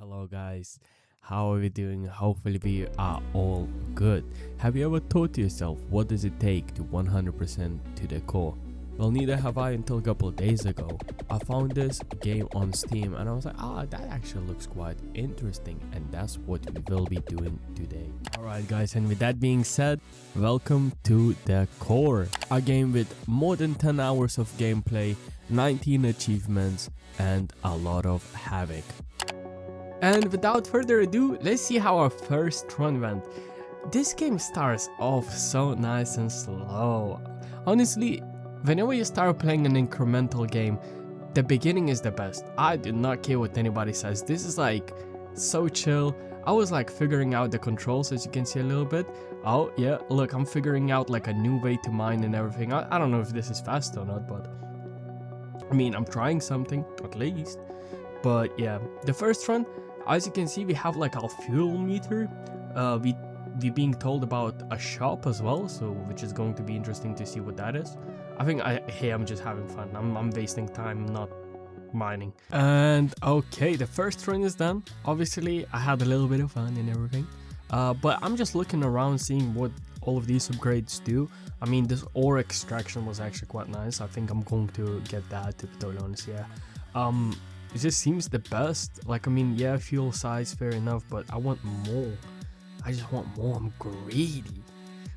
Hello guys. How are we doing? Hopefully we are all good. Have you ever thought to yourself, what does it take to 100% to the core? Well, neither have I until a couple of days ago. I found this game on Steam and I was like, that actually looks quite interesting, and that's what we will be doing today. Alright guys, and with that being said, welcome to the core, a game with more than 10 hours of gameplay, 19 achievements, and a lot of havoc. And without further ado, let's see how our first run went. This game starts off so nice and slow. Honestly, whenever you start playing an incremental game, the beginning is the best. I do not care what anybody says. This is like so chill. I was like figuring out the controls, as you can see a little bit. Oh yeah, look, I'm figuring out like a new way to mine and everything. I don't know if this is fast or not, but I mean, I'm trying something at least. But yeah, the first run, as you can see, we have like our fuel meter. We being told about a shop as well, so which is going to be interesting to see what that is. I think I'm just having fun. I'm wasting time, not mining. And okay, the first run is done. Obviously, I had a little bit of fun and everything. But I'm just looking around, seeing what all of these upgrades do. I mean, this ore extraction was actually quite nice. I think I'm going to get that, to be totally honest. Yeah. It just seems the best. Like, I mean, yeah, fuel size, fair enough, but I want more. I just want more. I'm greedy.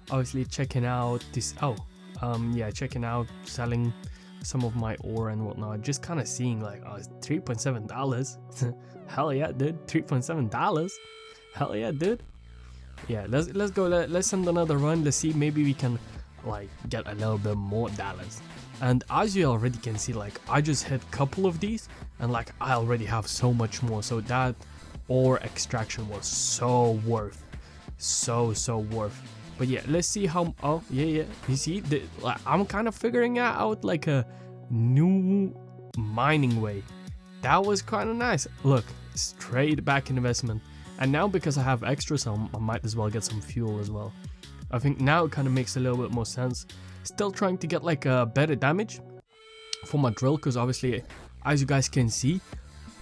Obviously, checking out this. Checking out, selling some of my ore and whatnot. Just kind of seeing like, it's $3.7. Hell yeah, dude. $3.7. Hell yeah, dude. Yeah, let's go. Let's send another run. Let's see. Maybe we can like get a little bit more dollars. And as you already can see, like I just hit a couple of these and like I already have so much more. So that ore extraction was so worth. So worth. But yeah, let's see how. Oh yeah, you see, I'm kind of figuring out like a new mining way. That was kind of nice. Look, straight back investment. And now because I have extras, I might as well get some fuel as well. I think now it kind of makes a little bit more sense. Still trying to get like a better damage for my drill, because obviously, as you guys can see,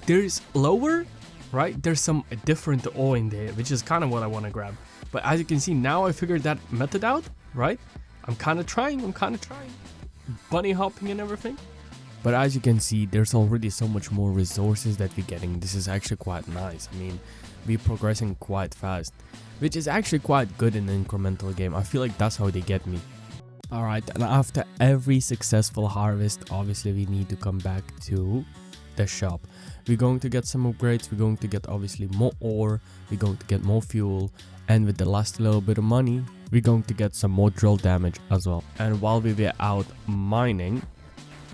there's lower, right? There's some different ore in there, which is kind of what I want to grab. But as you can see, now I figured that method out, right? I'm kind of trying. Bunny hopping and everything. But as you can see, there's already so much more resources that we're getting. This is actually quite nice. I mean, we're progressing quite fast, which is actually quite good in an incremental game. I feel like that's how they get me. Alright, and after every successful harvest, obviously we need to come back to the shop. We're going to get some upgrades, we're going to get obviously more ore, we're going to get more fuel, and with the last little bit of money, we're going to get some more drill damage as well. And while we were out mining,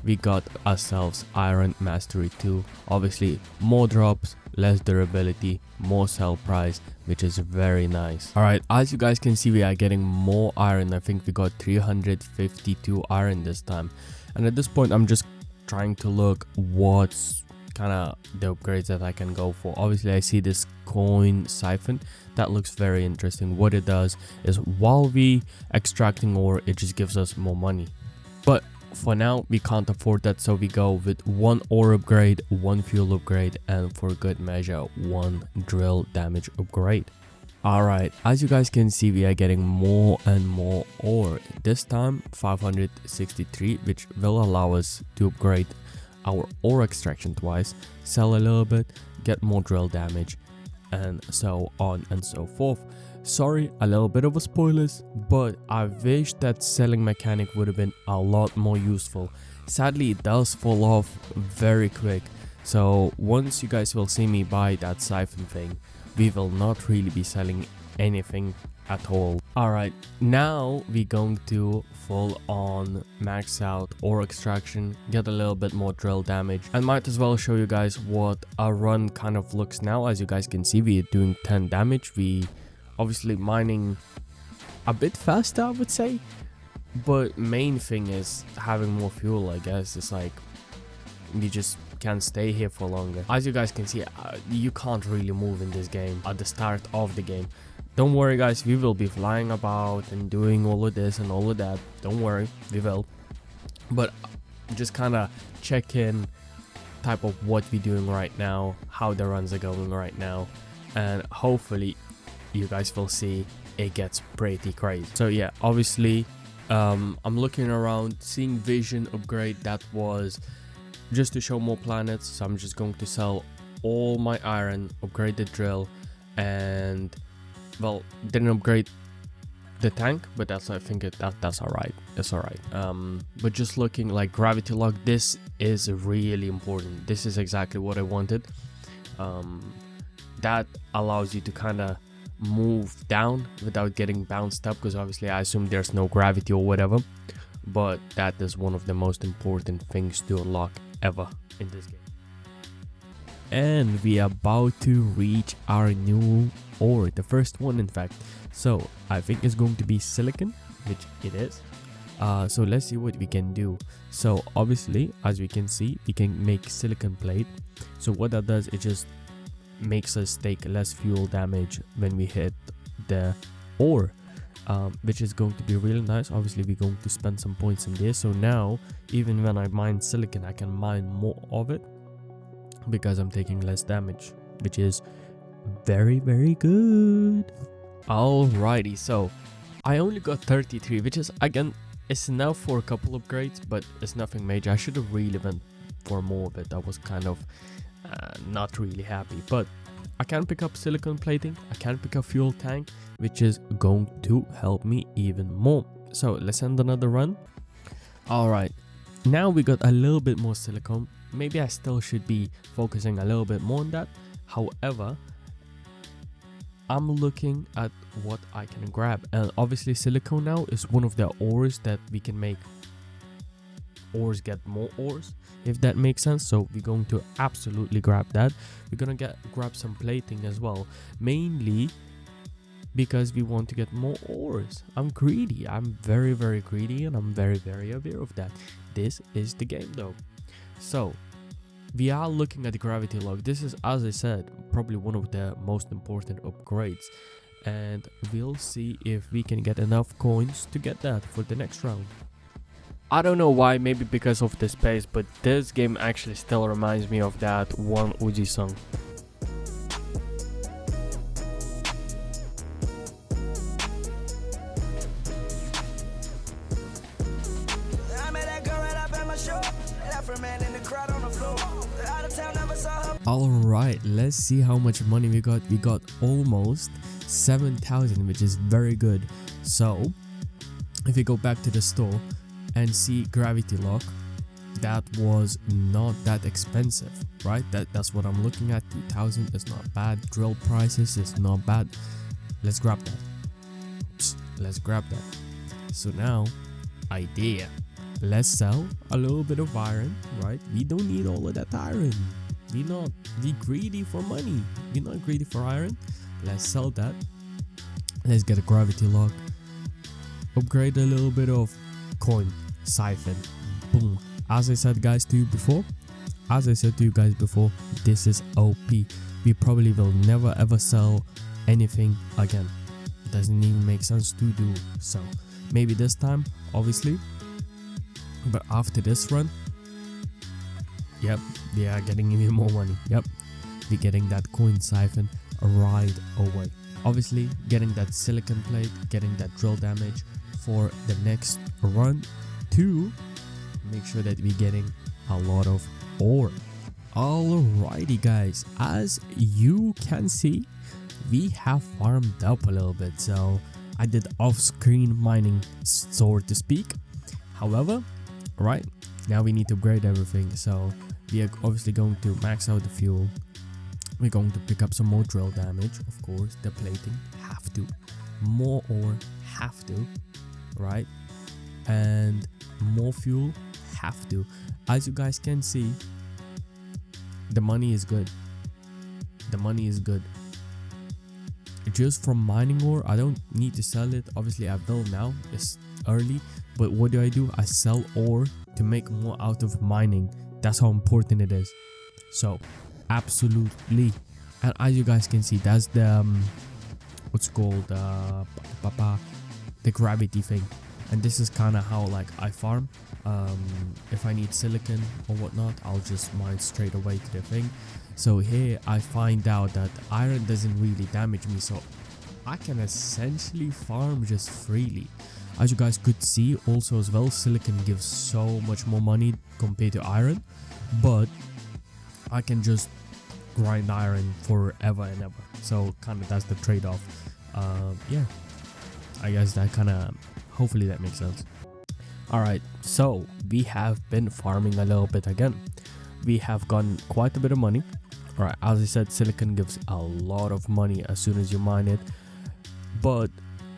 we got ourselves Iron Mastery 2. Obviously, more drops, less durability, more sell price, which is very nice. Alright, as you guys can see, we are getting more iron. I think we got 352 iron this time. And at this point, I'm just trying to look what's kind of the upgrades that I can go for. Obviously, I see this coin siphon. That looks very interesting. What it does is while we extracting ore, it just gives us more money. But for now, we can't afford that, so we go with one ore upgrade, one fuel upgrade, and for good measure, one drill damage upgrade. Alright, as you guys can see, we are getting more and more ore. This time 563, which will allow us to upgrade our ore extraction twice, sell a little bit, get more drill damage, and so on and so forth. Sorry, a little bit of a spoilers, but I wish that selling mechanic would have been a lot more useful. Sadly, it does fall off very quick, so once you guys will see me buy that siphon thing, we will not really be selling anything at all. Alright, now we're going to full on max out ore extraction, get a little bit more drill damage, and might as well show you guys what a run kind of looks now. As you guys can see, we are doing 10 damage. We obviously mining a bit faster, I would say, but main thing is having more fuel. I guess it's like we just can't stay here for longer. As you guys can see, you can't really move in this game at the start of the game. Don't worry guys, we will be flying about and doing all of this and all of that. Don't worry, we will. But just kind of check in type of what we're doing right now, how the runs are going right now, and hopefully you guys will see it gets pretty crazy. So yeah, obviously I'm looking around, seeing vision upgrade. That was just to show more planets, so I'm just going to sell all my iron, upgrade the drill, and well, didn't upgrade the tank, but that's, I think that's all right. That's all right. But just looking like gravity lock, this is really important. This is exactly what I wanted. That allows you to kind of move down without getting bounced up, because obviously I assume there's no gravity or whatever, but that is one of the most important things to unlock ever in this game. And we are about to reach our new ore, the first one in fact. So I think it's going to be silicon, which it is. So let's see what we can do. So obviously, as we can see, we can make silicon plate. So what that does, it just makes us take less fuel damage when we hit the ore, which is going to be really nice. Obviously we're going to spend some points in this, so now even when I mine silicon, I can mine more of it because I'm taking less damage, which is very good. Alrighty, so I only got 33, which is, again, it's enough for a couple upgrades, but it's nothing major. I should have really went for more of it. I was kind of not really happy, but I can pick up silicon plating, I can pick up fuel tank, which is going to help me even more. So let's end another run. All right, now we got a little bit more silicon. Maybe I still should be focusing a little bit more on that. However, I'm looking at what I can grab, and obviously silicon now is one of the ores that we can make ores get more ores, if that makes sense. So we're going to absolutely grab that. We're gonna grab some plating as well, mainly because we want to get more ores. I'm greedy. I'm very greedy, and I'm very aware of that. This is the game though. So we are looking at the gravity lock. This is, as I said, probably one of the most important upgrades, and we'll see if we can get enough coins to get that for the next round. I don't know why, maybe because of the space, but this game actually still reminds me of that one Uzi song. Alright, let's see how much money we got. We got almost 7,000, which is very good. So if we go back to the store and see gravity lock, that was not that expensive, right? That's what I'm looking at. 2,000 is not bad. Drill prices is not bad. Let's grab that. Let's grab that. So now, idea. Let's sell a little bit of iron, right? We don't need all of that iron. We greedy for money. We're not greedy for iron. Let's sell that. Let's get a gravity lock. Upgrade a little bit of coin siphon. Boom. As I said guys to you before, this is OP. We probably will never ever sell anything again. It doesn't even make sense to do so. Maybe this time, obviously, but after this run, yep, we are getting even more money. Yep, we're getting that coin siphon right away. Obviously, getting that silicon plate, getting that drill damage for the next run to make sure that we're getting a lot of ore. Alrighty guys, as you can see, we have farmed up a little bit, so I did off-screen mining, so to speak. However, right now we need to upgrade everything, so we are obviously going to max out the fuel. We're going to pick up some more drill damage, of course. The plating, have to. More ore, have to, right? And more fuel, have to. As you guys can see, the money is good. The money is good. Just from mining ore, I don't need to sell it. Obviously I will now, it's early, but what do? I sell ore to make more out of mining. That's how important it is. So absolutely. And as you guys can see, that's the what's called the gravity thing. and this is kind of how like I farm. If I need silicon or whatnot, I'll just mine straight away to the thing. So here I find out that iron doesn't really damage me, so I can essentially farm just freely. As you guys could see also as well, silicon gives so much more money compared to iron, but I can just grind iron forever and ever. So kind of that's the trade-off. Yeah, I guess that kind of, hopefully that makes sense. Alright, so we have been farming a little bit again. We have gotten quite a bit of money. Alright, as I said, silicon gives a lot of money as soon as you mine it, but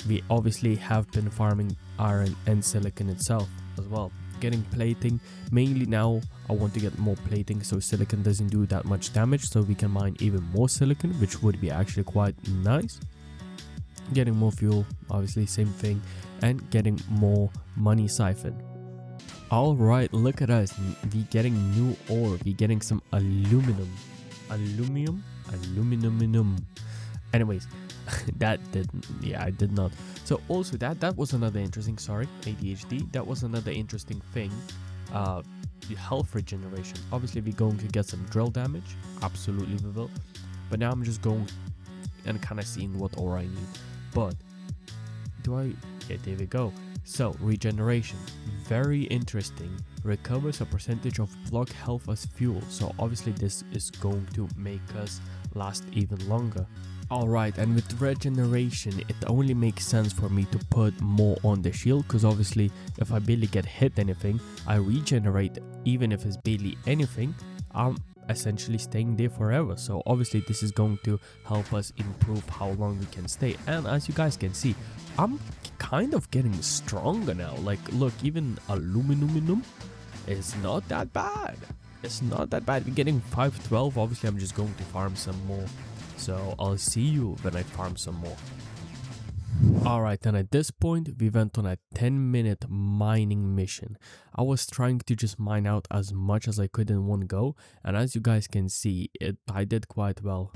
we obviously have been farming iron and silicon itself as well. Getting plating, mainly now I want to get more plating so silicon doesn't do that much damage, so we can mine even more silicon, which would be actually quite nice. Getting more fuel, obviously same thing, and getting more money siphon. Alright, look at us, we getting new ore, we getting some aluminum. Anyways, that didn't, yeah, I did not. So also that was another interesting, sorry, ADHD, that was another interesting thing. The health regeneration. Obviously we're going to get some drill damage, absolutely we will, but now I'm just going and kind of seeing what ore I need. But yeah, there we go. So regeneration, very interesting, recovers a percentage of block health as fuel, so obviously this is going to make us last even longer. Alright, and with regeneration it only makes sense for me to put more on the shield, because obviously if I barely get hit anything, I regenerate. Even if it's barely anything, I'm essentially staying there forever. So obviously this is going to help us improve how long we can stay. And as you guys can see, I'm kind of getting stronger now. Like look, even aluminum is not that bad. It's not that bad. We're getting 512. Obviously I'm just going to farm some more, so I'll see you when I farm some more. Alright, and at this point we went on a 10-minute mining mission. I was trying to just mine out as much as I could in one go, and as you guys can see, I did quite well.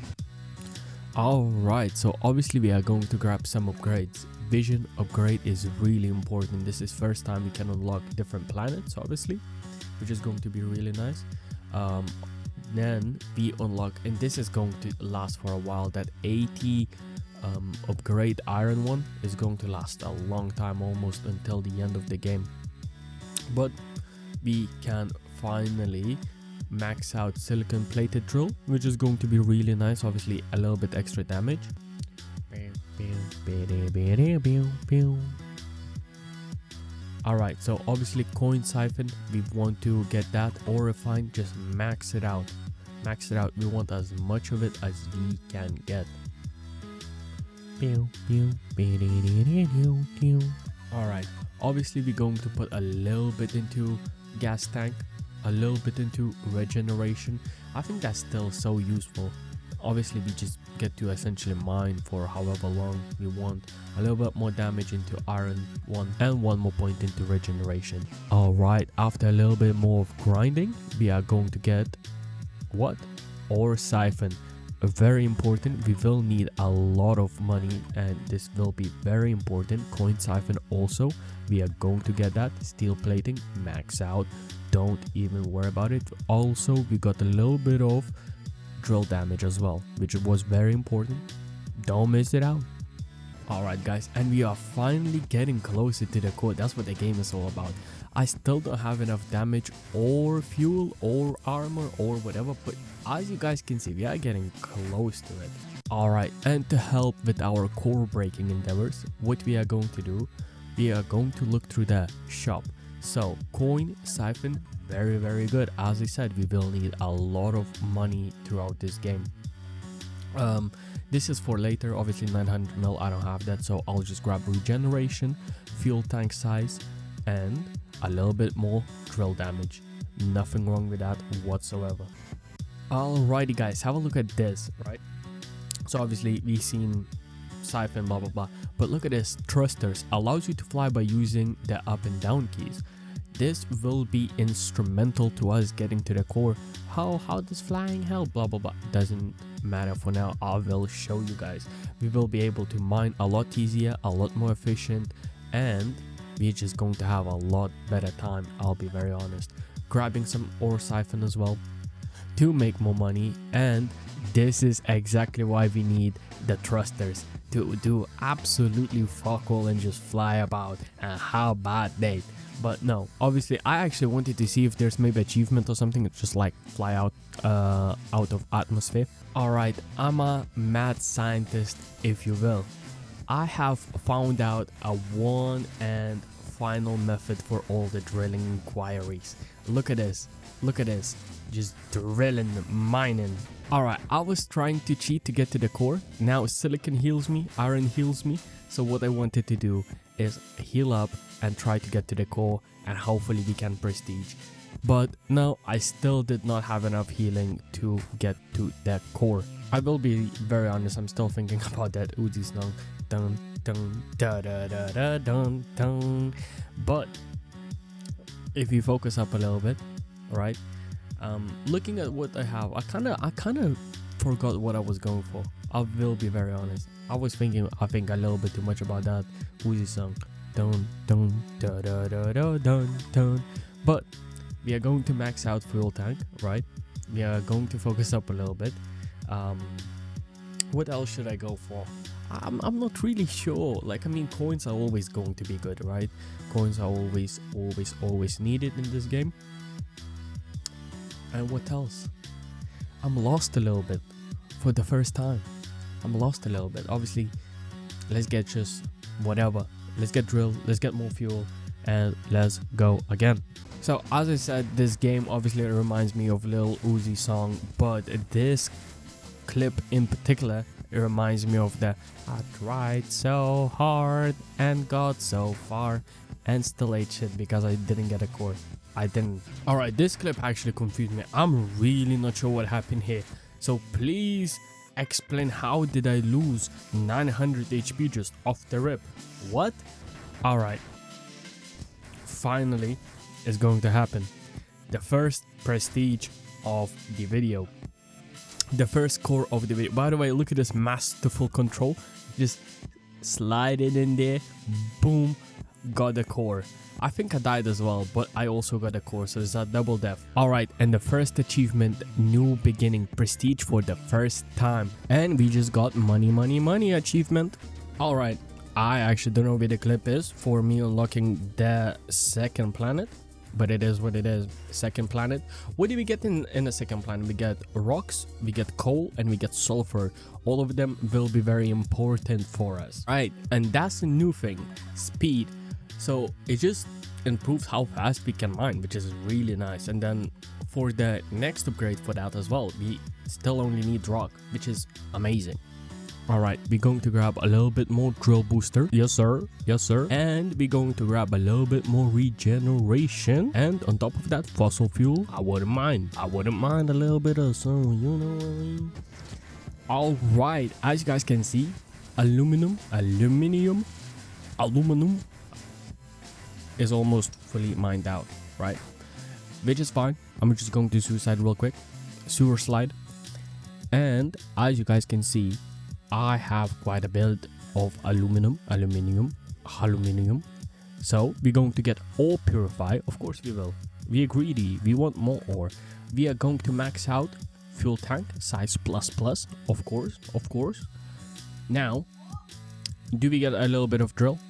Alright, so obviously we are going to grab some upgrades. Vision upgrade is really important. This is first time we can unlock different planets, obviously, which is going to be really nice. Then we unlock, and this is going to last for a while, that 80 upgrade iron one is going to last a long time, almost until the end of the game. But we can finally max out silicon plated drill, which is going to be really nice. Obviously a little bit extra damage. Alright, so obviously coin siphon, we want to get that, or refine, just max it out. Max it out, we want as much of it as we can get. Alright, obviously we're going to put a little bit into gas tank, a little bit into regeneration. I think that's still so useful. Obviously we just get to essentially mine for however long we want. A little bit more damage into iron 1 and 1 more point into regeneration. Alright, after a little bit more of grinding, we are going to get what? Ore siphon. Very important. We will need a lot of money, and this will be very important. Coin siphon also, we are going to get that. Steel plating, max out, don't even worry about it. Also we got a little bit of drill damage as well, which was very important. Don't miss it out. Alright guys, and we are finally getting closer to the core. That's what the game is all about. I still don't have enough damage or fuel or armor or whatever, but as you guys can see, we are getting close to it. Alright, and to help with our core breaking endeavors, what we are going to do, we are going to look through the shop. So coin siphon, very good. As I said, we will need a lot of money throughout this game. This is for later. Obviously 900 mil, I don't have that, so I'll just grab regeneration, fuel tank size, and a little bit more drill damage. Nothing wrong with that whatsoever. Alrighty guys, have a look at this, right? So obviously we've seen siphon, blah blah blah, but look at this. Thrusters allows you to fly by using the up and down keys. This will be instrumental to us getting to the core. How does flying help? Blah blah blah. Doesn't matter for now. I will show you guys. We will be able to mine a lot easier, a lot more efficient, and we're just going to have a lot better time, I'll be very honest. Grabbing some ore siphon as well to make more money, and this is exactly why we need the thrusters to do absolutely fuck all and just fly about, and how about that? But no, obviously I actually wanted to see if there's maybe achievement or something, just like fly out of atmosphere. All right, I'm a mad scientist, if you will. I have found out a one and final method for all the drilling inquiries. Look at this, just drilling, mining. All right, I was trying to cheat to get to the core. Now silicon heals me, iron heals me. So what I wanted to do is heal up and try to get to the core, and hopefully we can prestige. But no, I still did not have enough healing to get to that core. I will be very honest, I'm still thinking about that Uzi song. Dun dun da da da da dun dun. But if you focus up a little bit, right? Looking at what I have, I kind of forgot what I was going for. I will be very honest. I was thinking, I think a little bit too much about that Uzi song. Dun dun da da da da dun dun. But we are going to max out fuel tank, right? We are going to focus up a little bit. What else should I go for? I'm not really sure. Like, I mean, coins are always going to be good, right? Coins are always needed in this game. And what else? I'm lost a little bit for the first time. I'm lost a little bit. Obviously, let's get just whatever. Let's get drilled, let's get more fuel, and let's go again. So as I said, this game obviously reminds me of Lil Uzi song, but this clip in particular, it reminds me of the I tried so hard and got so far and still ate shit because I didn't get a core. I didn't. Alright, this clip actually confused me. I'm really not sure what happened here. So please explain, how did I lose 900 HP just off the rip? What? Alright. Finally, it's going to happen. The first prestige of the video. The first core of the video. By the way, look at this masterful control. Just slide it in there. Boom. Got the core. I think I died as well, but I also got a core, so it's a double death. Alright, and the first achievement, new beginning, prestige for the first time. And we just got money achievement. Alright, I actually don't know where the clip is for me unlocking the second planet, but it is what it is. Second planet. What do we get in the second planet? We get rocks, we get coal, and we get sulfur. All of them will be very important for us. Right, and that's a new thing, speed. So it just improves how fast we can mine, which is really nice. And then for the next upgrade for that as well, we still only need rock, which is amazing. Alright, we're going to grab a little bit more drill booster. Yes sir, yes sir. And we're going to grab a little bit more regeneration. And on top of that, fossil fuel. I wouldn't mind a little bit of some, you know what I mean? Alright, as you guys can see, aluminum is almost fully mined out, right? Which is fine. I'm just going to suicide real quick. Sewer slide. And as you guys can see, I have quite a bit of aluminum. So we're going to get ore purify. Of course we will. We are greedy. We want more ore. We are going to max out fuel tank size plus. Of course. Now, do we get a little bit of drill?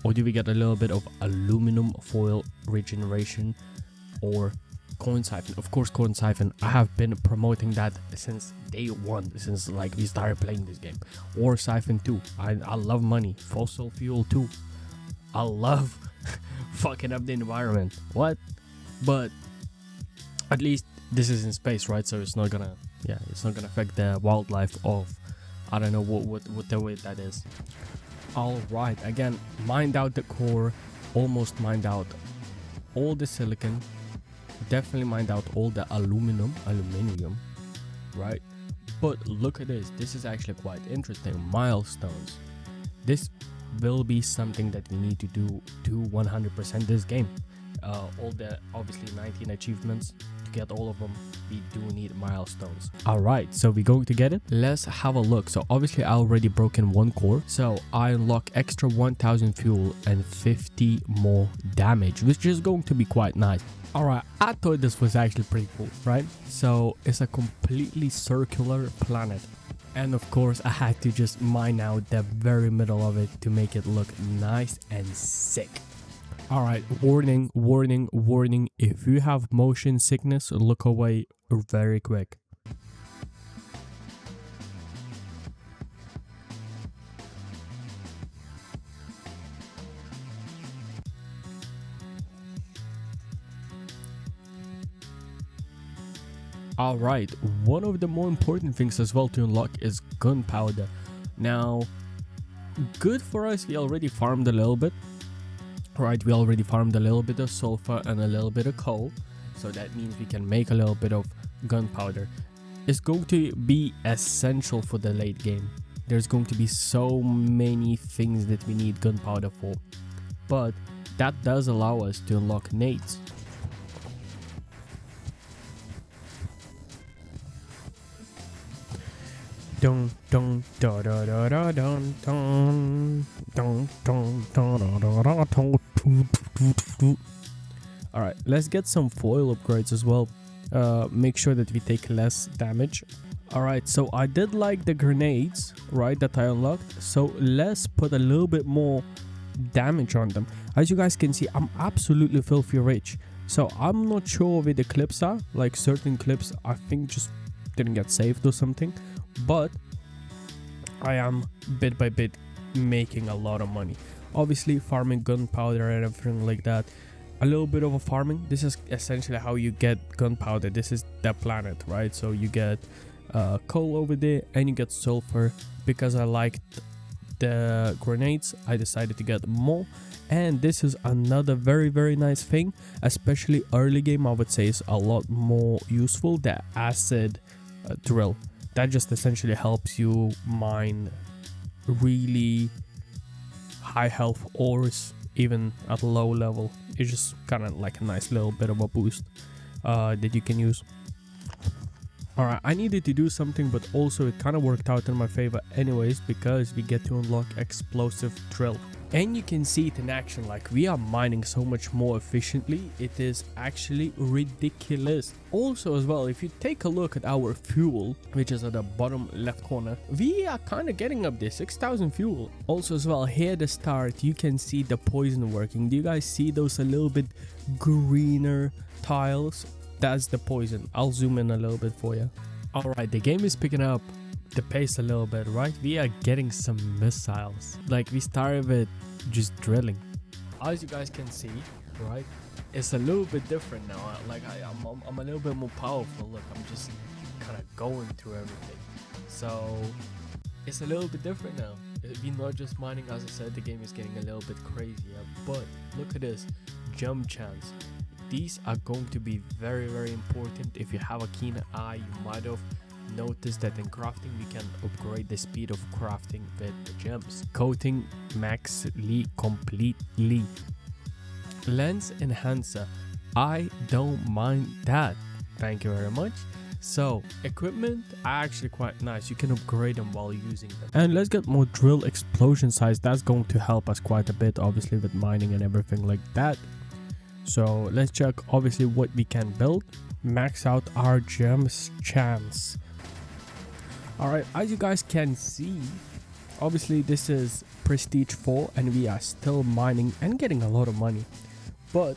Or do we get a little bit of aluminum foil regeneration or coin siphon? Of course, coin siphon. I have been promoting that since day one, since like we started playing this game. Or siphon too. I love money. Fossil fuel too. I love fucking up the environment. What? But at least this is in space, right? So it's not gonna, it's not gonna affect the wildlife of, I don't know what the way that is. Alright, again, mined out the core, almost mined out all the silicon, definitely mined out all the aluminium, right? But look at this is actually quite interesting. Milestones. This will be something that we need to do to 100% this game. All the obviously 19 achievements to get all of them, we do need milestones. All right, so we're going to get it. Let's have a look. So obviously I already broken 1 core, so I unlock extra 1000 fuel and 50 more damage, which is going to be quite nice. All right, I thought this was actually pretty cool, right? So it's a completely circular planet, and of course I had to just mine out the very middle of it to make it look nice and sick. All right, warning, warning, warning. If you have motion sickness, look away very quick. All right, one of the more important things as well to unlock is gunpowder. Now, good for us, we already farmed a little bit. Right, we already farmed a little bit of sulfur and a little bit of coal, so that means we can make a little bit of gunpowder. It's going to be essential for the late game. There's going to be so many things that we need gunpowder for, but that does allow us to unlock nades. Dun dun da da da da dun dun dun dun da da da da dun. All right, let's get some foil upgrades as well. Make sure that we take less damage. All right, so I did like the grenades, right, that I unlocked. So let's put a little bit more damage on them. As you guys can see, I'm absolutely filthy rich. So I'm not sure where the clips are. Like certain clips, I think just didn't get saved or something. But I am bit by bit making a lot of money. Obviously farming gunpowder and everything like that. A little bit of a farming. This is essentially how you get gunpowder. This is the planet, right? So you get coal over there and you get sulfur. Because I liked the grenades, I decided to get more. And this is another very nice thing, especially early game. I would say is a lot more useful, the acid drill. That just essentially helps you mine really high health ores even at low level. It's just kind of like a nice little bit of a boost that you can use. Alright, I needed to do something, but also it kind of worked out in my favor anyways, because we get to unlock explosive drill. And you can see it in action, like we are mining so much more efficiently. It is actually ridiculous. Also as well, if you take a look at our fuel, which is at the bottom left corner, we are kind of getting up there, 6,000 fuel. Also as well, here at the start, you can see the poison working. Do you guys see those a little bit greener tiles? That's the poison. I'll zoom in a little bit for you. Alright, the game is picking up the pace a little bit, right? We are getting some missiles. Like we started with just drilling. As you guys can see, right, it's a little bit different now. Like I'm a little bit more powerful. Look, I'm just kind of going through everything, so it's a little bit different now. We're not just mining. As I said, the game is getting a little bit crazier, but look at this jump chance. These are going to be very important. If you have a keen eye, you might have noticed that in crafting we can upgrade the speed of crafting with the gems. Coating maxly completely. Lens enhancer, I don't mind that, thank you very much. So equipment are actually quite nice. You can upgrade them while using them. And let's get more drill explosion size. That's going to help us quite a bit, obviously, with mining and everything like that. So let's check obviously what we can build. Max out our gems chance. Alright, as you guys can see, obviously this is prestige 4 and we are still mining and getting a lot of money, but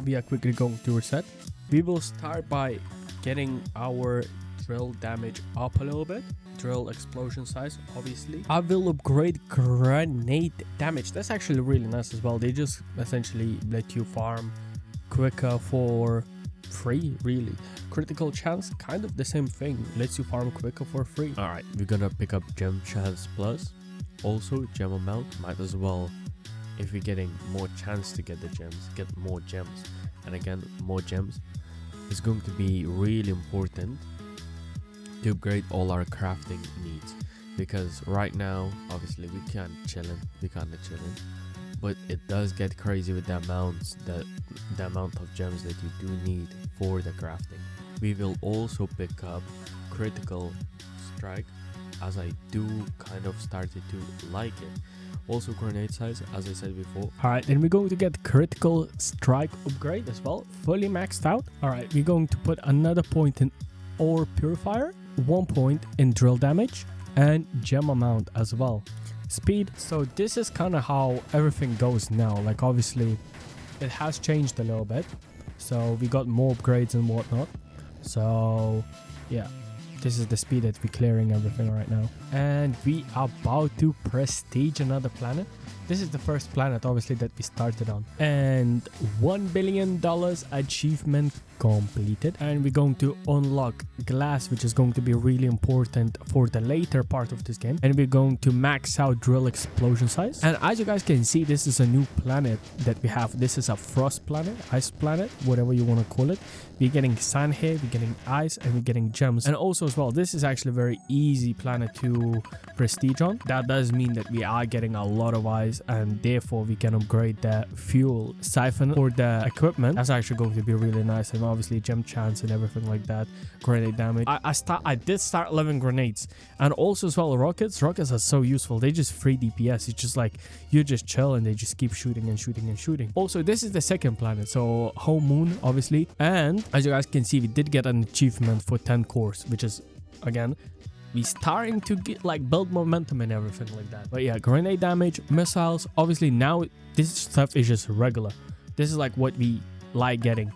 we are quickly going to reset. We will start by getting our drill damage up a little bit, drill explosion size. Obviously I will upgrade grenade damage. That's actually really nice as well. They just essentially let you farm quicker for free, really. Critical chance, kind of the same thing, lets you farm quicker for free. All right, we're gonna pick up gem chance plus, also gem amount. Might as well, if we're getting more chance to get the gems, get more gems. And again, more gems is going to be really important to upgrade all our crafting needs, because right now obviously we can't chillin', but it does get crazy with the amounts the amount of gems that you do need for the crafting. We will also pick up critical strike, as I do kind of started to like it. Also grenade size, as I said before. Alright, then we're going to get critical strike upgrade as well, fully maxed out. Alright, we're going to put another point in ore purifier, 1 point in drill damage, and gem amount as well. Speed. So this is kind of how everything goes now. Like obviously it has changed a little bit, so we got more upgrades and whatnot. So yeah, this is the speed that we're clearing everything right now. And we are about to prestige another planet. This is the first planet obviously that we started on. And $1 billion achievement completed. And we're going to unlock glass, which is going to be really important for the later part of this game. And we're going to max out drill explosion size. And as you guys can see, this is a new planet that we have. This is a frost planet, ice planet, whatever you want to call it. We're getting sand here, we're getting ice, and we're getting gems. And also as well, this is actually a very easy planet to prestige on. That does mean that we are getting a lot of ice, and therefore we can upgrade the fuel siphon for the equipment. That's actually going to be really nice. And obviously gem chance and everything like that. Grenade damage. I did start loving grenades. And also as well, rockets are so useful. They just 3 DPS. It's just like you just chill and they just keep shooting and shooting and shooting. Also, this is the second planet, so home moon obviously. And as you guys can see, we did get an achievement for 10 cores, which is again, we starting to get like build momentum and everything like that. But yeah, grenade damage, missiles. Obviously now this stuff is just regular. This is like what we like getting.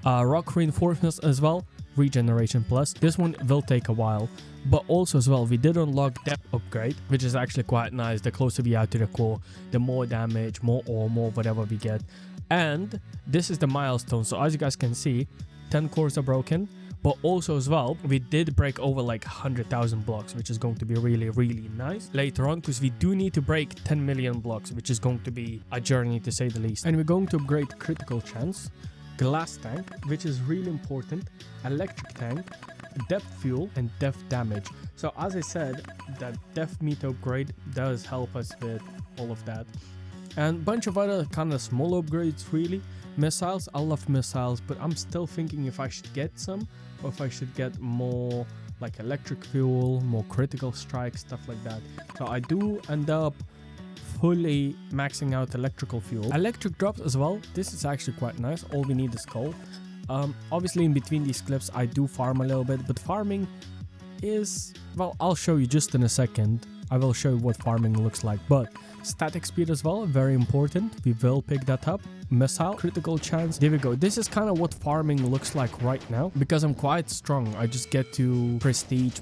Rock reinforcements as well, regeneration plus. This one will take a while, but also as well we did unlock depth upgrade, which is actually quite nice. The closer we are to the core, the more damage, more ore, more whatever we get. And this is the milestone. So as you guys can see, 10 cores are broken. But also as well, we did break over like 100,000 blocks, which is going to be really, really nice later on, because we do need to break 10 million blocks, which is going to be a journey to say the least. And we're going to upgrade critical chance, glass tank, which is really important, electric tank, depth fuel, and depth damage. So as I said, that depth meter upgrade does help us with all of that. And a bunch of other kind of small upgrades really. Missiles, I love missiles, but I'm still thinking if I should get some or if I should get more like electric fuel, more critical strike, stuff like that. So I do end up fully maxing out electrical fuel. Electric drops as well. This is actually quite nice. All we need is coal. Obviously in between these clips I do farm a little bit, but farming is, well, I'll show you just in a second. I will show you what farming looks like, but static speed as well, very important. We will pick that up. Missile, critical chance. There we go. This is kind of what farming looks like right now. Because I'm quite strong, I just get to prestige.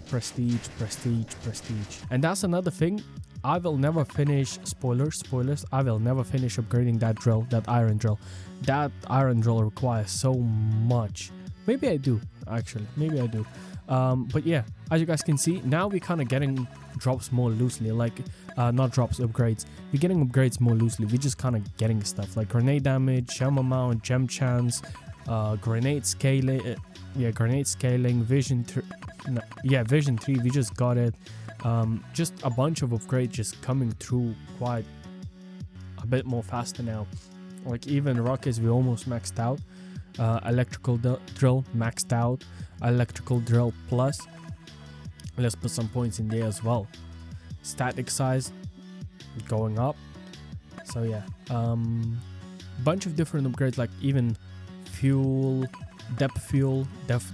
And that's another thing. I will never finish, spoilers, I will never finish upgrading that drill, that iron drill. That iron drill requires so much. Maybe I do, actually. Maybe I do. But yeah, as you guys can see, now we're kind of getting drops more loosely, like not drops, upgrades. We're getting upgrades more loosely. We're just kind of getting stuff like grenade damage, gem amount, gem chance, grenade scaling, grenade scaling, vision 3, vision 3, we just got it. Just a bunch of upgrades just coming through quite a bit more faster now. Like even rockets we almost maxed out. Electrical drill maxed out, electrical drill plus. Let's put some points in there as well. Static size going up. So yeah, bunch of different upgrades, like even fuel, depth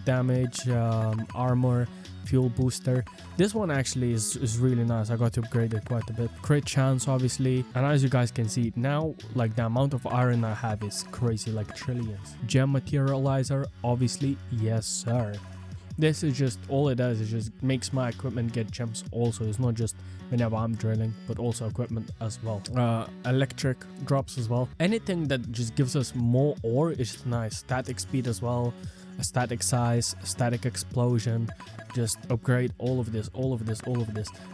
damage, armor, fuel booster. This one actually is really nice. I got to upgrade it quite a bit. Crit chance obviously, and as you guys can see now, like the amount of iron I have is crazy, like trillions. Gem materializer obviously, yes sir. This is just, all it does is just makes my equipment get gems also. It's not just whenever I'm drilling, but also equipment as well. Electric drops as well. Anything that just gives us more ore is nice. Static speed as well, a static size, static explosion. Just upgrade all of this.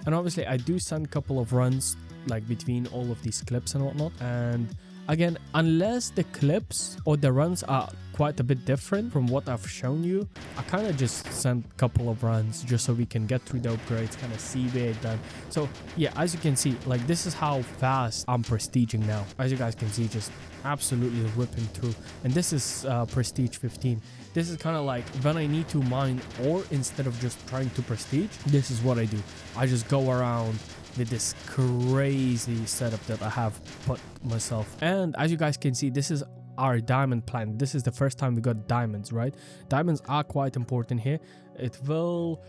And obviously I do send a couple of runs like between all of these clips and whatnot. And again, unless the clips or the runs are quite a bit different from what I've shown you. I kind of just sent a couple of runs just so we can get through the upgrades, kind of see where it's done. So yeah, as you can see, like this is how fast I'm prestiging now. As you guys can see, just absolutely ripping through. And this is prestige 15. This is kind of like when I need to mine ore instead of just trying to prestige. This is what I do. I just go around with this crazy setup that I have put myself. And as you guys can see, this is our diamond planet. This is the first time we got diamonds, right? Diamonds are quite important here. It will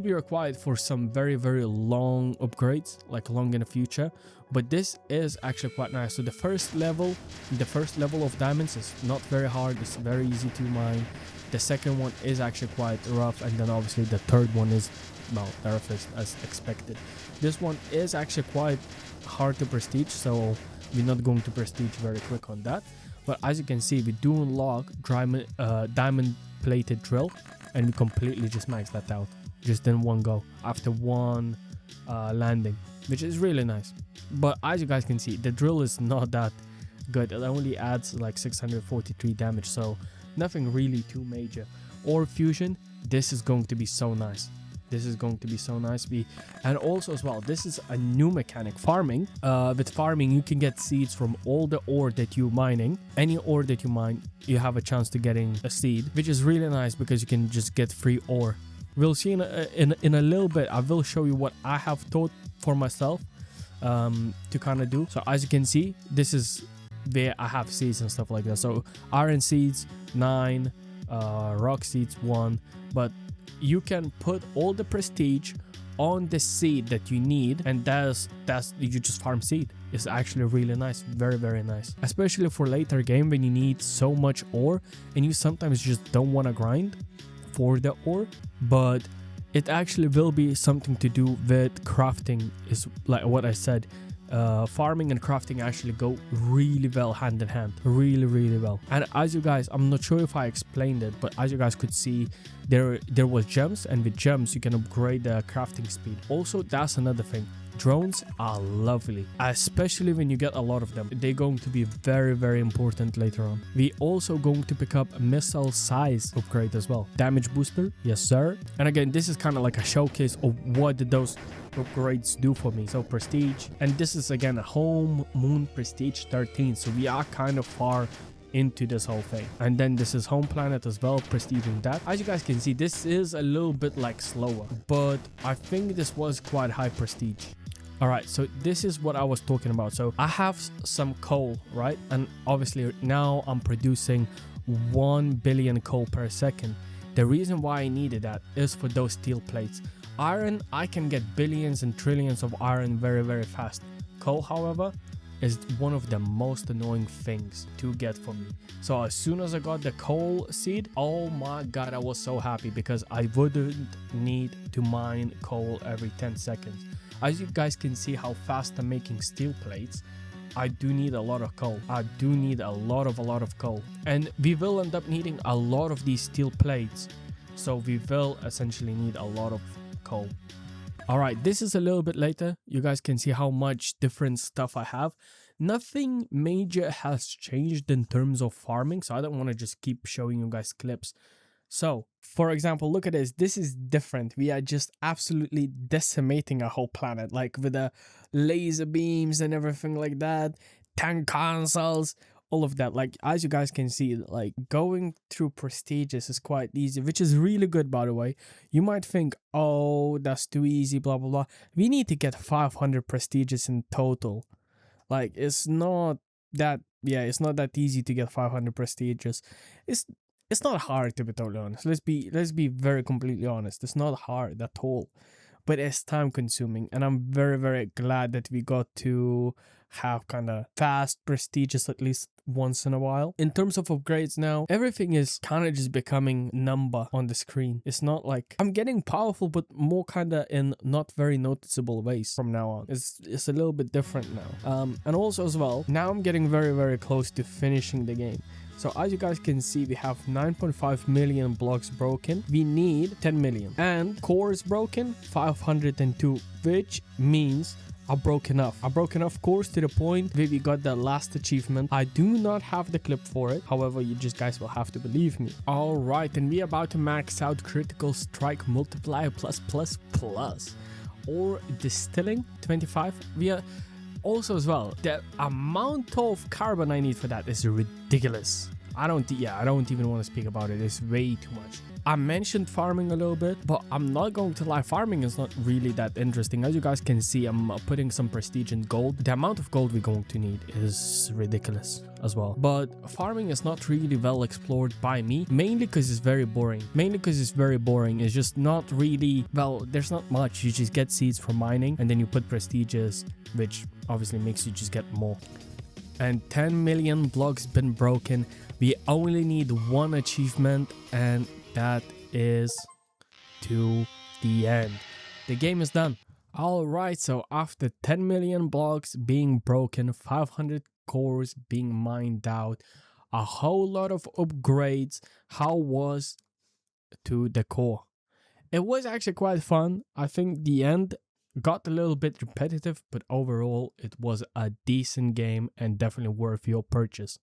be required for some very long upgrades, like long in the future, but this is actually quite nice. So the first level of diamonds is not very hard. It's very easy to mine. The second one is actually quite rough, and then obviously the third one is, well, the roughest as expected. This one is actually quite hard to prestige, so we're not going to prestige very quick on that. But as you can see, we do unlock diamond plated drill, and we completely just max that out just in one go after one landing, which is really nice. But as you guys can see, the drill is not that good. It only adds like 643 damage, so nothing really too major. Ore fusion, this is going to be so nice. This is going to be so nice. And also as well, this is a new mechanic, farming. With farming, you can get seeds from all the ore that you're mining. Any ore that you mine, you have a chance to getting a seed, which is really nice because you can just get free ore. We'll see in a little bit. I will show you what I have thought for myself to kind of do. So as you can see, this is where I have seeds and stuff like that. So iron seeds 9, rock seeds 1, but you can put all the prestige on the seed that you need, and that's you just farm seed. It's actually really nice, very nice, especially for later game when you need so much ore and you sometimes just don't want to grind for the ore. But it actually will be something to do with crafting, is like what I said. Farming and crafting actually go really well hand in hand, really well. And as you guys, I'm not sure if I explained it, but as you guys could see, there was gems, and with gems you can upgrade the crafting speed. Also, that's another thing. Drones are lovely, especially when you get a lot of them. They're going to be very important later on. We also going to pick up a missile size upgrade as well. Damage booster, yes sir. And again, this is kind of like a showcase of what did those upgrades do for me. So prestige, and this is again a home moon prestige 13, so we are kind of far into this whole thing. And then this is home planet as well, prestiging that. As you guys can see, this is a little bit like slower, but I think this was quite high prestige. All right, so this is what I was talking about. So I have some coal, right? And obviously now I'm producing 1 billion coal per second. The reason why I needed that is for those steel plates. Iron, I can get billions and trillions of iron very fast. Coal, however, is one of the most annoying things to get for me. So as soon as I got the coal seed, oh my god, I was so happy because I wouldn't need to mine coal every 10 seconds. As you guys can see how fast I'm making steel plates, I do need a lot of coal. I do need a lot of coal. And we will end up needing a lot of these steel plates. So we will essentially need a lot of coal. Alright, this is a little bit later. You guys can see how much different stuff I have. Nothing major has changed in terms of farming, so I don't want to just keep showing you guys clips. So, for example, look at this. This is different. We are just absolutely decimating a whole planet, like with the laser beams and everything like that, tank consoles, all of that. Like, as you guys can see, like going through prestiges is quite easy, which is really good, by the way. You might think, oh, that's too easy, blah blah blah. We need to get 500 prestiges in total. Like, it's not that, yeah, it's not that easy to get 500 prestiges. It's not hard, to be totally honest. Let's be very completely honest. It's not hard at all, but it's time consuming, and I'm very glad that we got to have kind of fast prestiges at least once in a while. In terms of upgrades now, everything is kind of just becoming number on the screen. It's not like I'm getting powerful, but more kind of in not very noticeable ways from now on. It's a little bit different now. And also as well, now I'm getting very close to finishing the game. So as you guys can see, we have 9.5 million blocks broken. We need 10 million. And cores broken, 502, which means I broke enough. I broke enough cores to the point where we got the last achievement. I do not have the clip for it. However, you just guys will have to believe me. All right, and we're about to max out critical strike multiplier plus or distilling 25. We are also as well, the amount of carbon I need for that is ridiculous. I don't even want to speak about it. It's way too much. I mentioned farming a little bit, but I'm not going to lie, farming is not really that interesting. As you guys can see, I'm putting some prestige in gold. The amount of gold we're going to need is ridiculous as well. But farming is not really well explored by me, mainly because it's very boring. It's just not really, well, there's not much. You just get seeds for mining, and then you put prestiges, which obviously makes you just get more. And 10 million blocks been broken. We only need one achievement, and that is to the end. The game is done. Alright, so after 10 million blocks being broken, 500 cores being mined out, a whole lot of upgrades, how was to the core? It was actually quite fun. I think the end got a little bit repetitive, but overall it was a decent game and definitely worth your purchase.